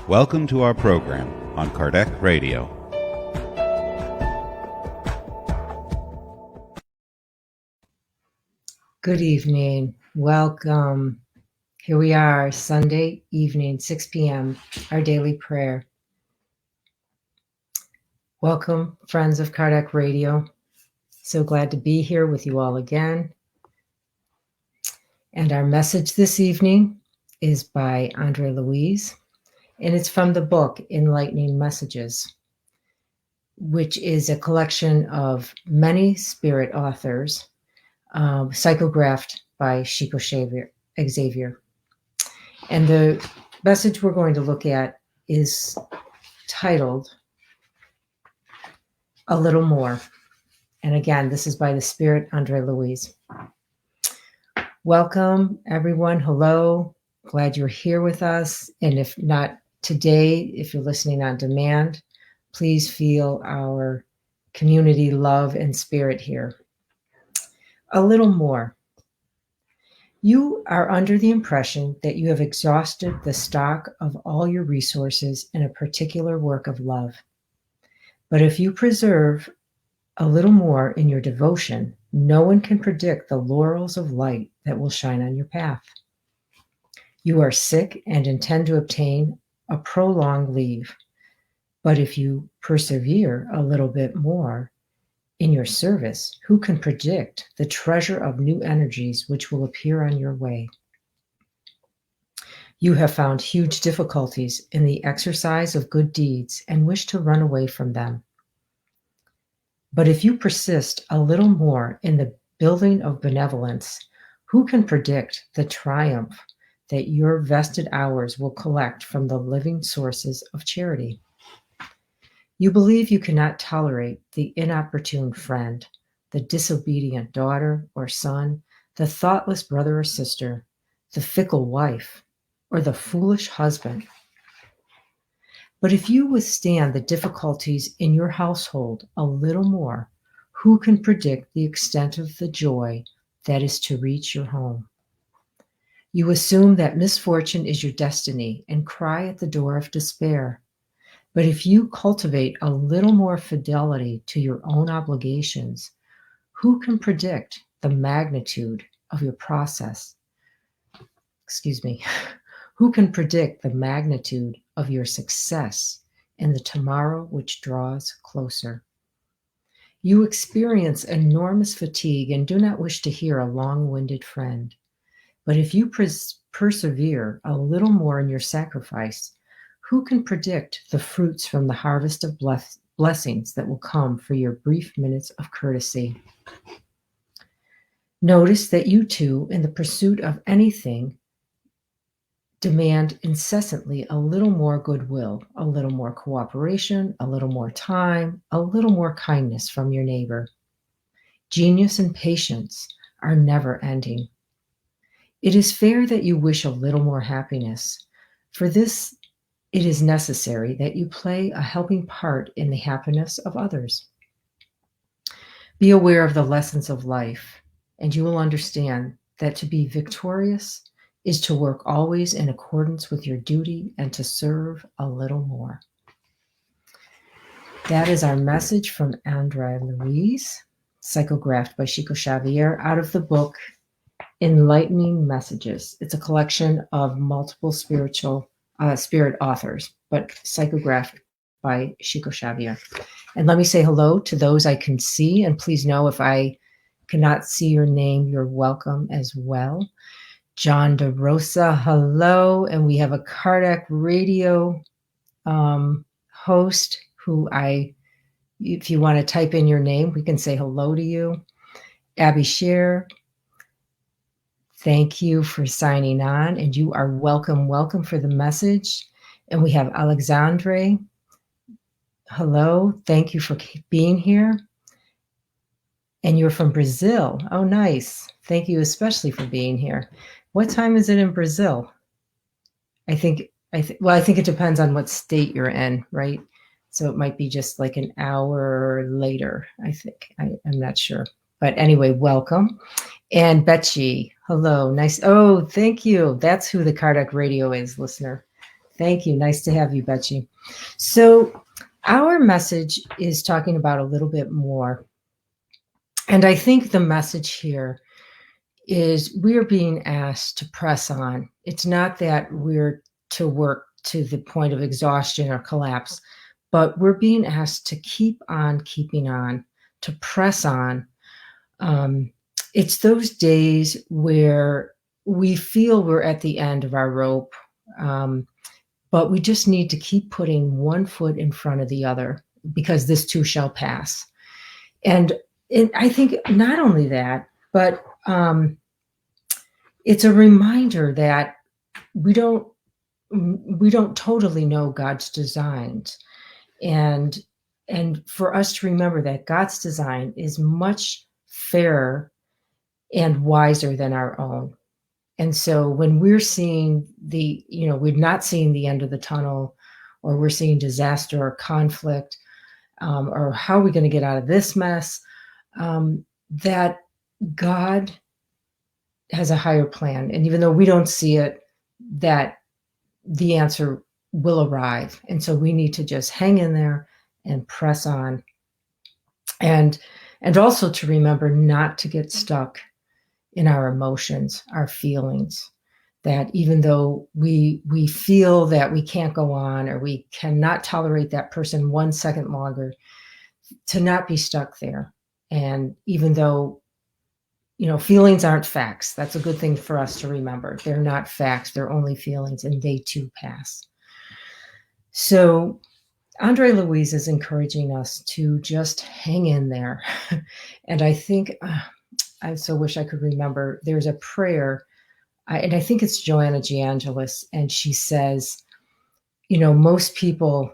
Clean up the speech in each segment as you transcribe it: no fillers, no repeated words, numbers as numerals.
Welcome to our program on Kardec Radio. Good evening. Welcome. Here we are, Sunday evening, 6 p.m., our daily prayer. Welcome, friends of Kardec Radio. So glad to be here with you all again. And our message this evening is by Andre Louise, and it's from the book Enlightening Messages, which is a collection of many spirit authors, psychographed by Chico Xavier. And the message we're going to look at is titled A Little More. And again, this is by the Spirit Andre Louise. Welcome, everyone. Hello. Glad you're here with us. And if not today, if you're listening on demand, please feel our community love and spirit here. A little more. You are under the impression that you have exhausted the stock of all your resources in a particular work of love. But if you preserve a little more in your devotion, no one can predict the laurels of light that will shine on your path. You are sick and intend to obtain a prolonged leave. But if you persevere a little bit more in your service, who can predict the treasure of new energies which will appear on your way? You have found huge difficulties in the exercise of good deeds and wish to run away from them. But if you persist a little more in the building of benevolence, who can predict the triumph that your vested hours will collect from the living sources of charity? You believe you cannot tolerate the inopportune friend, the disobedient daughter or son, the thoughtless brother or sister, the fickle wife, or the foolish husband. But if you withstand the difficulties in your household a little more, who can predict the extent of the joy that is to reach your home? You assume that misfortune is your destiny and cry at the door of despair. But if you cultivate a little more fidelity to your own obligations, who can predict the magnitude of your process? Who can predict the magnitude of your success in the tomorrow which draws closer? You experience enormous fatigue and do not wish to hear a long-winded friend. But if you persevere a little more in your sacrifice, who can predict the fruits from the harvest of blessings that will come for your brief minutes of courtesy? Notice that you too, in the pursuit of anything, demand incessantly a little more goodwill, a little more cooperation, a little more time, a little more kindness from your neighbor. Genius and patience are never ending. It is fair that you wish a little more happiness. For this, it is necessary that you play a helping part in the happiness of others. Be aware of the lessons of life, and you will understand that to be victorious is to work always in accordance with your duty and to serve a little more. That is our message from Andre Louise, psychographed by Chico Xavier, out of the book Enlightening Messages. It's a collection of multiple spirit authors, but psychographed by Chico Xavier. And let me say hello to those I can see, and please know if I cannot see your name, you're welcome as well. John DeRosa, hello. And we have a Kardec Radio host who if you want to type in your name, we can say hello to you. Abby Scher, thank you for signing on, and you are welcome for the message. And we have Alexandre. Hello, thank you for being here. And you're from Brazil. Oh, nice. Thank you especially for being here. What time is it in Brazil? I think it depends on what state you're in, right? So it might be just like an hour later, I think. I'm not sure. But anyway, welcome. And Betsy, hello. Nice. Oh, thank you. That's who the Kardec Radio is, listener. Thank you. Nice to have you, Betsy. So our message is talking about a little bit more. And I think the message here is we're being asked to press on. It's not that we're to work to the point of exhaustion or collapse, but we're being asked to keep on keeping on, to press on. It's those days where we feel we're at the end of our rope, but we just need to keep putting one foot in front of the other because this too shall pass. And I think not only that, but it's a reminder that we don't totally know God's designs, and for us to remember that God's design is much fairer and wiser than our own. And so when we're seeing we're not seeing the end of the tunnel, or we're seeing disaster or conflict, or how are we going to get out of this mess, that God has a higher plan. And even though we don't see it, that the answer will arrive. And so we need to just hang in there and press on. And also to remember not to get stuck in our emotions, our feelings, that even though we feel that we can't go on, or we cannot tolerate that person 1 second longer, to not be stuck there. And even though, feelings aren't facts, that's a good thing for us to remember. They're not facts, they're only feelings, and they too pass. So Andre Louise is encouraging us to just hang in there. And I think, I so wish I could remember, there's a prayer, and I think it's Joanna Giangelis, and she says, most people,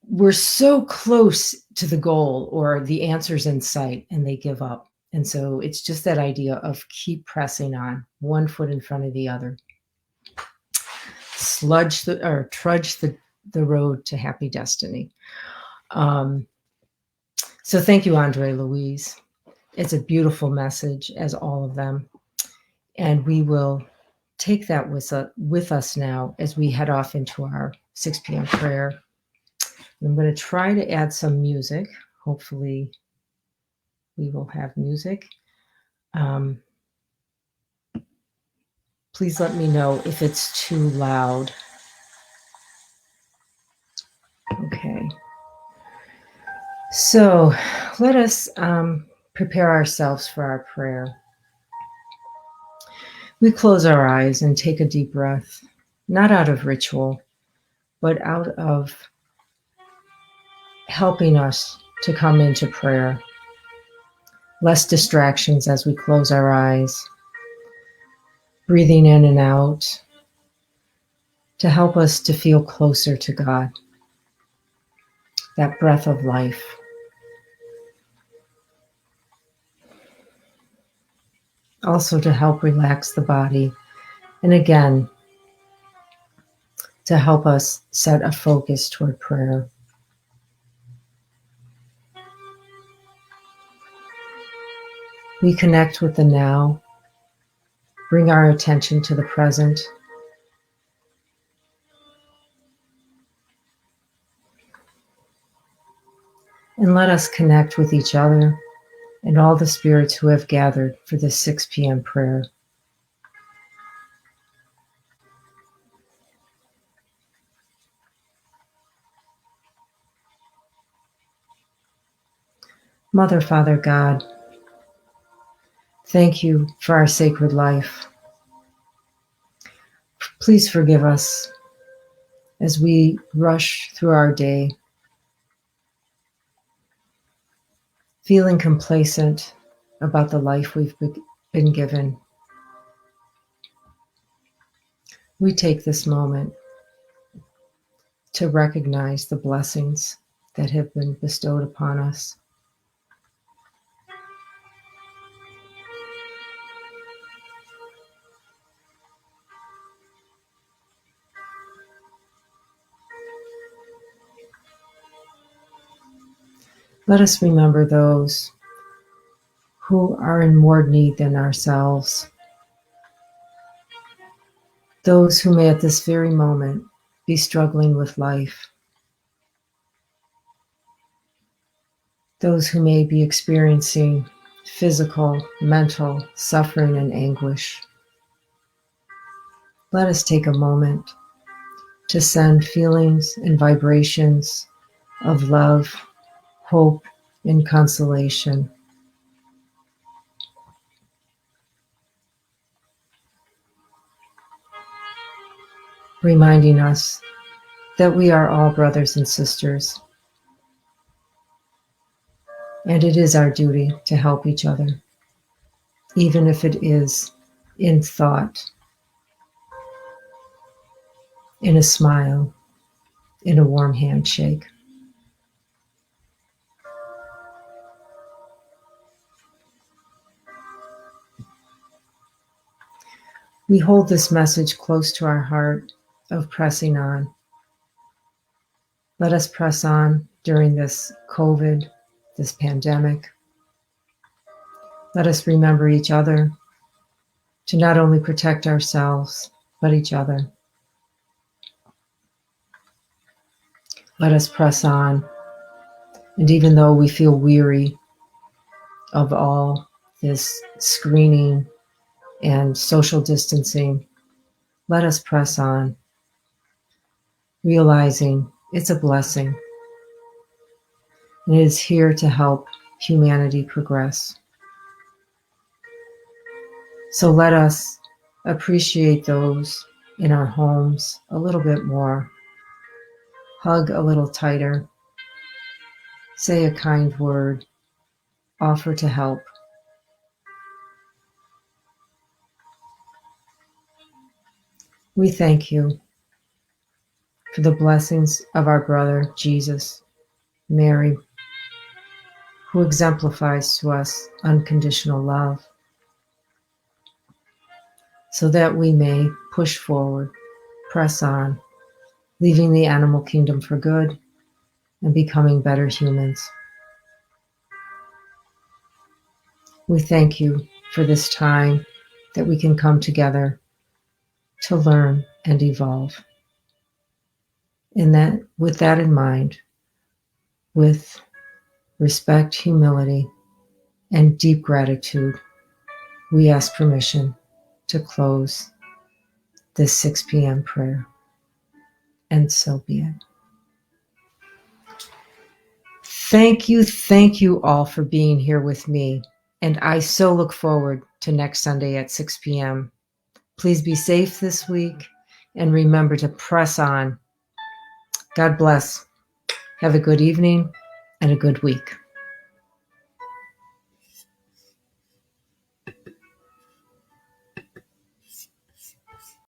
we're so close to the goal or the answers in sight, and they give up. And so it's just that idea of keep pressing on, one foot in front of the other. Trudge the road to happy destiny. So thank you, Andre Louise. It's a beautiful message, as all of them. And we will take that with us now as we head off into our 6 p.m. prayer. I'm going to try to add some music. Hopefully we will have music. Please let me know if it's too loud. Okay. So let us prepare ourselves for our prayer. We close our eyes and take a deep breath, not out of ritual, but out of helping us to come into prayer. Less distractions as we close our eyes, breathing in and out to help us to feel closer to God, that breath of life. Also to help relax the body, and again, to help us set a focus toward prayer. We connect with the now, bring our attention to the present. And let us connect with each other and all the spirits who have gathered for this 6 p.m. prayer. Mother, Father, God, thank you for our sacred life. Please forgive us as we rush through our day, feeling complacent about the life we've been given. We take this moment to recognize the blessings that have been bestowed upon us. Let us remember those who are in more need than ourselves. those who may at this very moment be struggling with life, those who may be experiencing physical, mental suffering and anguish. Let us take a moment to send feelings and vibrations of love, hope, and consolation. Reminding us that we are all brothers and sisters, and it is our duty to help each other, even if it is in thought, in a smile, in a warm handshake. We hold this message close to our heart of pressing on. Let us press on during this COVID, this pandemic. Let us remember each other to not only protect ourselves, but each other. Let us press on. And even though we feel weary of all this screening and social distancing, let us press on, realizing it's a blessing and it is here to help humanity progress. So let us appreciate those in our homes a little bit more, hug a little tighter, say a kind word, offer to help. We thank you for the blessings of our brother Jesus, Mary, who exemplifies to us unconditional love, so that we may push forward, press on, leaving the animal kingdom for good and becoming better humans. We thank you for this time that we can come together to learn and evolve. With that in mind, with respect, humility, and deep gratitude, we ask permission to close this 6 p.m. prayer. And so be it. Thank you all for being here with me. And I so look forward to next Sunday at 6 p.m. Please be safe this week and remember to press on. God bless. Have a good evening and a good week.